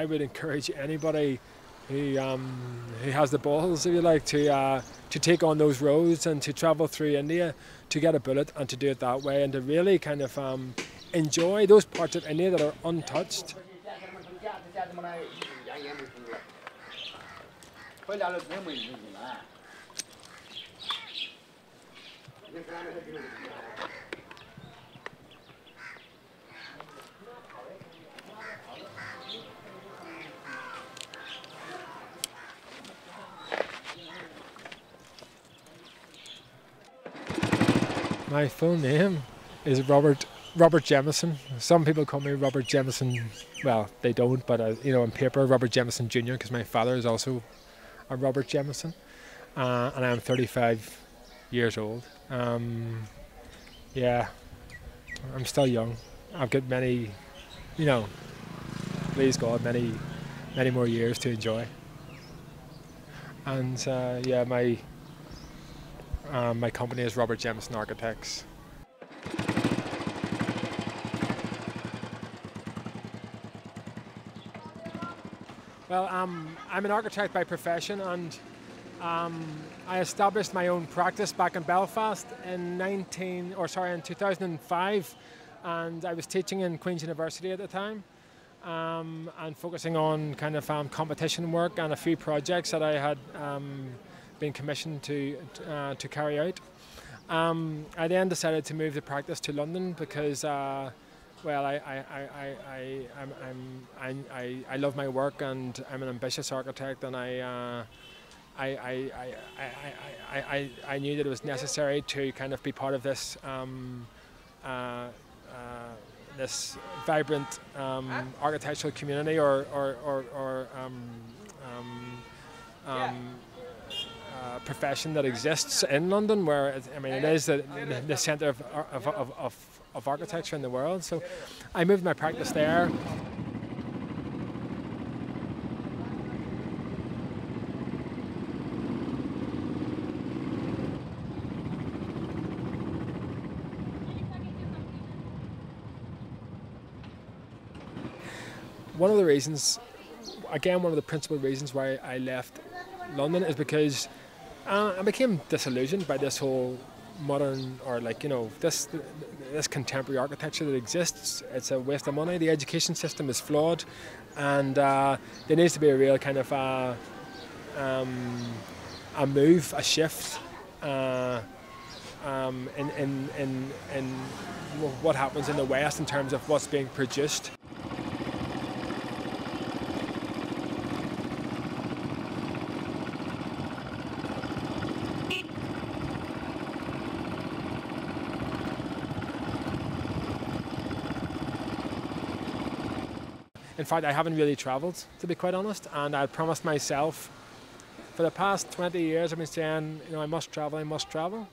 I would encourage anybody who has the balls, if you like, to take on those roads and to travel through India, to get a bullet and to do it that way, and to really kind of enjoy those parts of India that are untouched. My full name is Robert Jemison. Some people call me Robert Jemison. Well, they don't, but on paper, Robert Jemison Jr. because my father is also a Robert Jemison, and I'm 35 years old. Yeah, I'm still young. I've got many, please God, many more years to enjoy. And yeah, my company is Robert Jemison Architects. Well, I'm an architect by profession, and I established my own practice back in Belfast in 2005, and I was teaching in Queen's University at the time, and focusing on kind of competition work and a few projects that I had been commissioned to carry out. I then decided to move the practice to London because, well, I love my work, and I'm an ambitious architect, and I knew that it was necessary to kind of be part of this this vibrant architectural community or profession that exists in London, where it is the centre of architecture in the world. So I moved my practice there. One of the reasons, again, one of the principal reasons why I left London is because I became disillusioned by this whole modern, or this contemporary architecture that exists. It's a waste of money. The education system is flawed, and there needs to be a real kind of a move, a shift in what happens in the West in terms of what's being produced. In fact, I haven't really travelled, to be quite honest, and I promised myself for the past 20 years, I've been saying, I must travel, I must travel.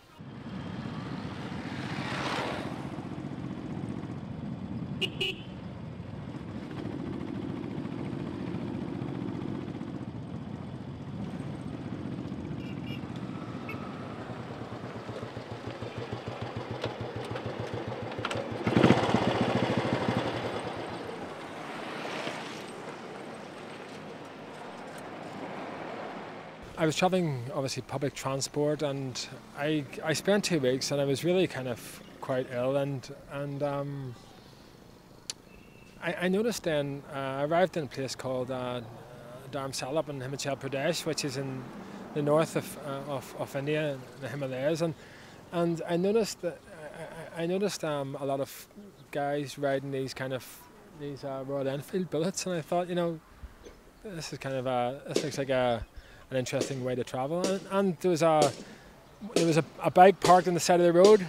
I was travelling, obviously, public transport, and I spent 2 weeks, and I was really kind of quite ill, and I noticed then, I arrived in a place called Dharamsala up in Himachal Pradesh, which is in the north of India, the Himalayas, and I noticed a lot of guys riding these Royal Enfield bullets, and I thought, this is this looks like an interesting way to travel, and there was a bike parked on the side of the road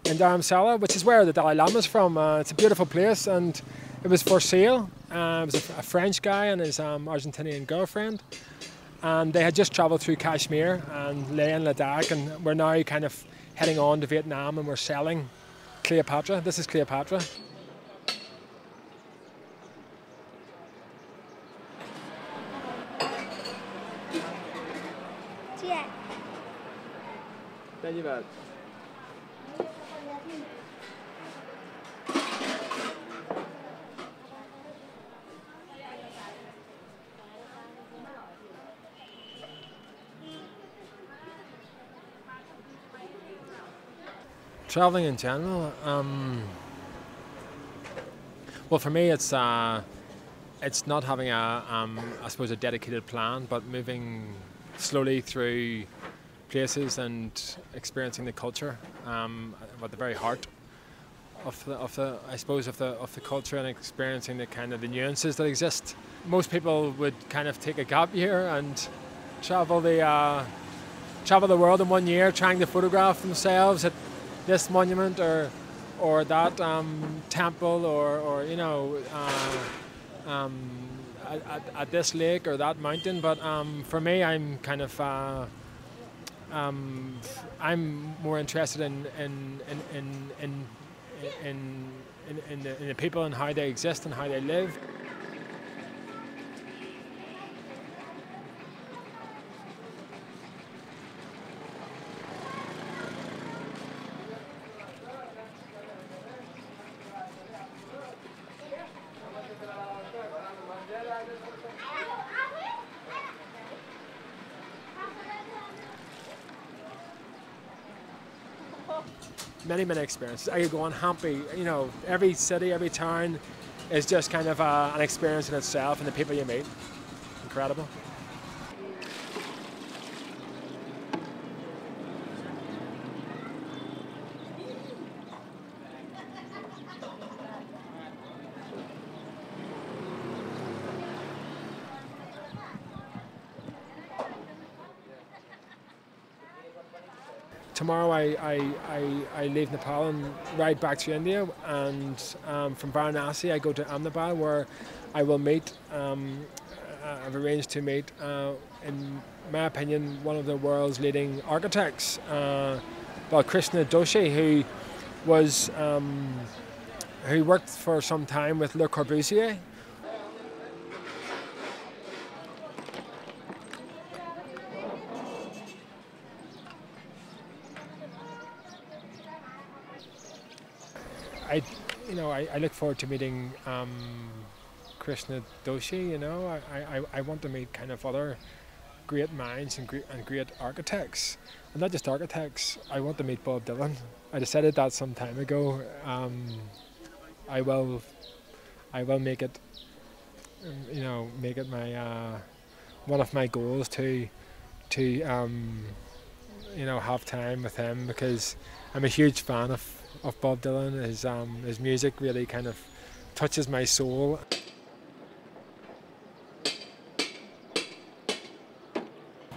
in Dharamsala, which is where the Dalai Lama is from. It's a beautiful place, and it was for sale. It was a French guy and his Argentinian girlfriend, and they had just travelled through Kashmir and Leh and Ladakh, and we're now kind of heading on to Vietnam, and we're selling Cleopatra. This is Cleopatra. धन्यवाद. Traveling in general. Well, for me, it's not having I suppose, a dedicated plan, but moving slowly through places and experiencing the culture at the very heart I suppose of the culture, and experiencing the kind of the nuances that exist. Most people would kind of take a gap year and travel the world in 1 year, trying to photograph themselves at this monument or that temple, or at this lake or that mountain. But for me, I'm kind of I'm more interested in the people and how they exist and how they live. Many experiences. I could go on happy. Every city, every town is just kind of an experience in itself, and the people you meet, incredible. Tomorrow I leave Nepal and ride back to India, and from Varanasi I go to Ahmedabad, where I will meet, I've arranged to meet, in my opinion, one of the world's leading architects, Krishna Doshi, who worked for some time with Le Corbusier. I look forward to meeting Krishna Doshi. I want to meet kind of other great minds and great architects, and not just architects. I want to meet Bob Dylan. I decided that some time ago. I will make it, make it my one of my goals to have time with him, because I'm a huge fan of Bob Dylan. His music really kind of touches my soul.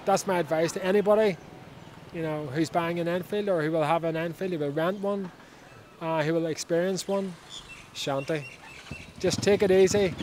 That's my advice to anybody, who's buying an Enfield, or who will have an Enfield, who will rent one, who will experience one. Shanti. Just take it easy.